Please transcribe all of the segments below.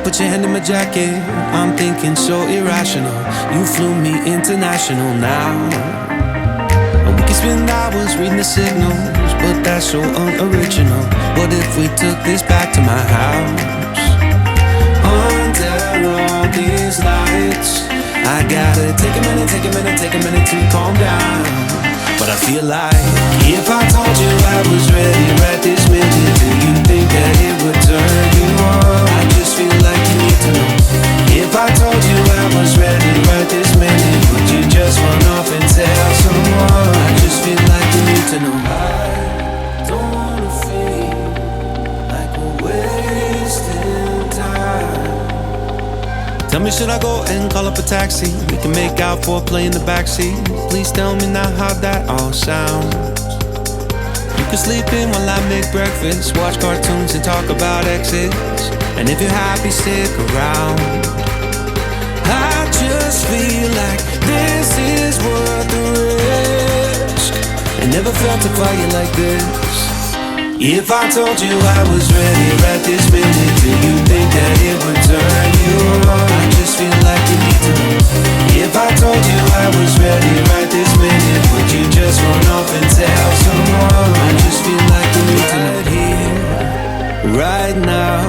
put your hand in my jacket. I'm thinking so irrational. You flew me international now. And we can spend hours reading the signals, but that's so unoriginal. What if we took this back to my house? Under all these lights, I gotta take a minute to calm down. But I feel like if I told you I was ready right this minute, do you think that it would turn you on? I just feel like you need to know. If I told you I was ready right this minute, would you just run off and tell someone? I just feel like you need to know. I don't wanna feel like we're wasting time. Tell me, should I go and call up a taxi? We can make out for a play in the backseat. Please tell me now how that all sounds. You can sleep in while I make breakfast, watch cartoons and talk about exes. And if you're happy, stick around. I just feel like this is worth the risk. I never felt a quiet like this. If I told you I was ready right this minute, do you think that it would turn you on? I just feel like you need to know. If I told you I was ready right this minute, would you just run off and tell someone? I just feel like you need to know. Right here, right now,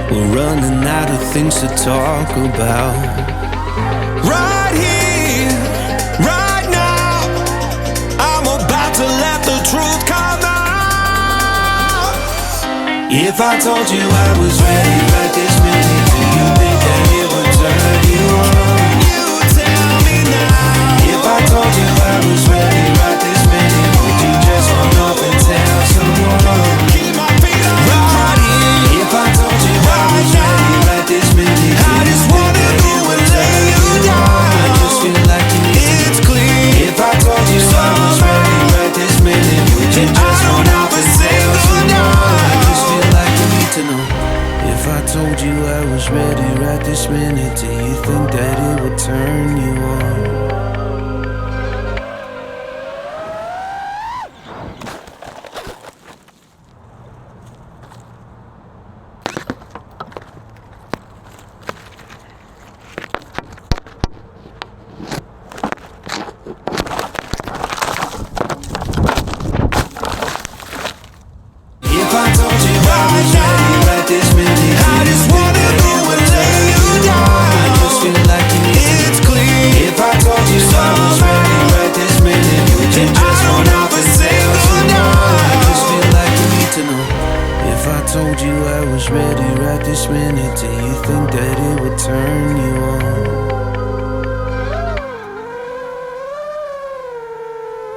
we're running out of things to talk about. Right here, right now, I'm about to let the truth come out. If I told you I was ready right this minute, do you think that it would turn you on? You tell me now. If I told you I was ready right this minute, would you just run off and tell someone? Keep my feet on the ground. If I told you I was ready right this minute, I just wanna go and lay you down. I just feel like you need to know. It's clear. If I told you I was ready right this minute, would you just run off and tell someone? I just feel like you need to know. If I told you I was ready right this minute, do you think that it would turn you on? Told you I was ready right this minute, do you think that it would turn you on?